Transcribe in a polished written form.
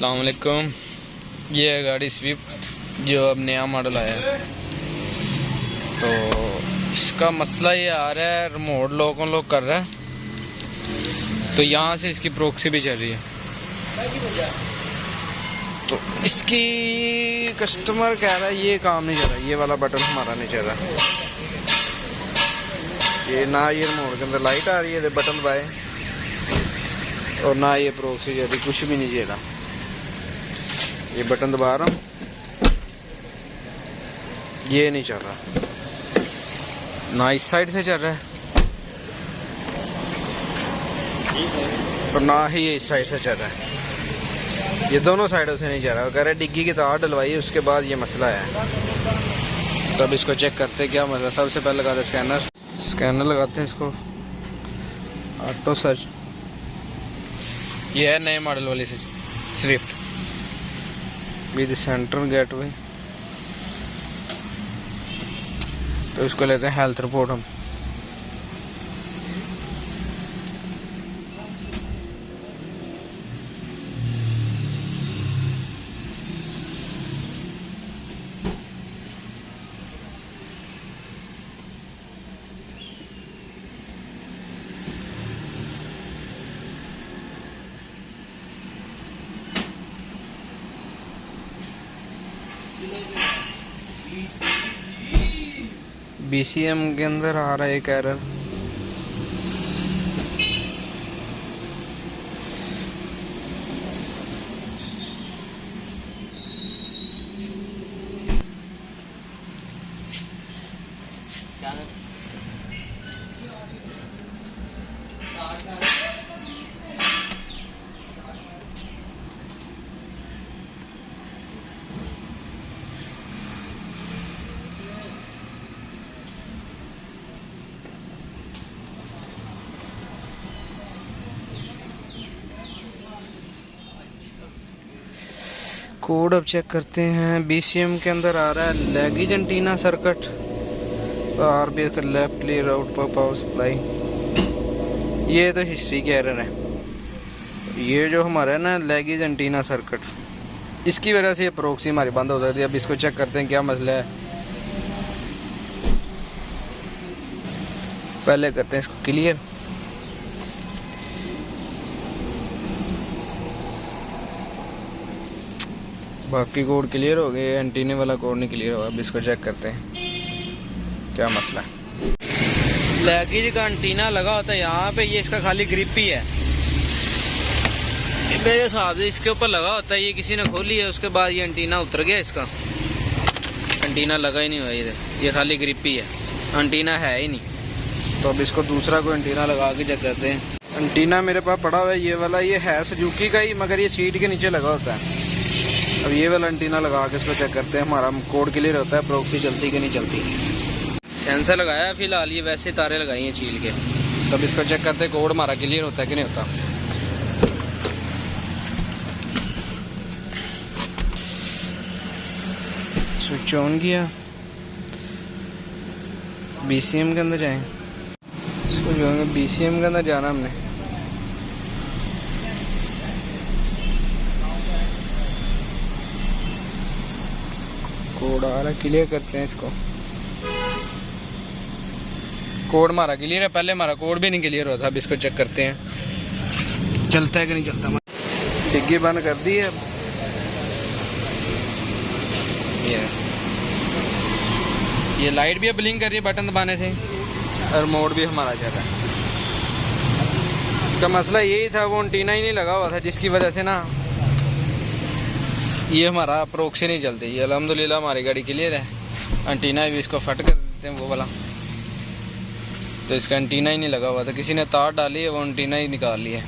अस्सलाम वालेकुम। ये है गाड़ी स्विफ्ट जो अब नया मॉडल आया है। तो इसका मसला ये आ रहा है, रिमोट लॉक अनलॉक कर रहा है तो यहाँ से इसकी प्रॉक्सी भी चल रही है। तो इसकी कस्टमर कह रहा है ये काम नहीं कर रहा, ये वाला बटन हमारा नहीं चल रहा। ये ना ये रिमोट के अंदर लाइट आ रही है, बटन दबाए, और ना ये प्रॉक्सी चल रही, कुछ भी नहीं चल रहा। ये बटन दबा रहा हूँ, ये नहीं चल रहा, ना इस साइड से चल रहा है और ना ही ये इस साइड से चल रहा है। ये दोनों साइडों से नहीं चल रहा। कह रहे डिग्गी की तार डलवाई, उसके बाद ये मसला है। तब इसको चेक करते क्या मसला। सबसे पहले लगाते स्कैनर लगाते हैं इसको, ऑटो सर्च। ये है नए मॉडल वाली से स्विफ्ट विद सेंट्रल गेटवे। तो इसको लेते हैं हेल्थ रिपोर्ट हम। BCM के अंदर आ रहा है एक एरर। कोड अब चेक करते हैं। BCM के अंदर आ रहा है लैगिज antenna circuit, RBS left clear out पर पावर सप्लाई। ये तो हिस्ट्री के एरर है। ये जो हमारा है ना लैगिज एंटीना सर्किट, इसकी वजह से ये प्रॉक्सी हमारी बंद हो जाती है। अब इसको चेक करते हैं क्या मसला है। पहले करते हैं इसको क्लियर। बाकी कोड क्लियर हो गए, एंटीने वाला कोड नहीं क्लियर हुआ। अब इसको चेक करते हैं क्या मसला है। लैगिज का एंटीना लगा होता है यहाँ पे, ये इसका खाली ग्रिप ही है। मेरे हिसाब से इसके ऊपर लगा होता है, ये किसी ने खोली है, उसके बाद ये एंटीना उतर गया। इसका एंटीना लगा ही नहीं हुआ इधर, ये खाली ग्रिप ही है, एंटीना है ही नहीं। तो अब इसको दूसरा कोई एंटीना लगा के चेक करते हैं। एंटीना मेरे पास पड़ा हुआ है ये वाला, ये है सुजुकी का ही, मगर ये सीट के नीचे लगा होता है। अब ये वाला एंटीना लगा के इसको चेक करते हैं हमारा कोड क्लियर होता है, प्रॉक्सी चलती कि नहीं चलती। सेंसर लगाया फिलहाल, ये वैसे तारे लगाई हैं छील के। तब इसको चेक करते हैं कोड हमारा क्लियर होता है कि नहीं होता। स्विच ऑन किया, BCM के अंदर जाएं। इसको जो है BCM के अंदर जाना हमने। कोड आ रहा है, क्लियर करते हैं इसको। कोड हमारा क्लियर है, पहले हमारा कोड भी नहीं क्लियर होता। अब इसको चेक करते हैं चलता है कि नहीं चलता। डिग्गी बंद कर दी है। ये लाइट भी ब्लिंक कर रही है बटन दबाने से, और मोड भी हमारा चल रहा है। इसका मसला यही था, वो एंटीना ही नहीं लगा हुआ था, जिसकी वजह से ना ये हमारा प्रॉक्सी नहीं चलती। ये अल्हम्दुलिल्लाह हमारी गाड़ी क्लियर है। एंटीना भी इसको फट कर देते हैं वो वाला, तो इसका एंटीना ही नहीं लगा हुआ था। किसी ने तार डाली है, वो एंटीना ही निकाल लिया है।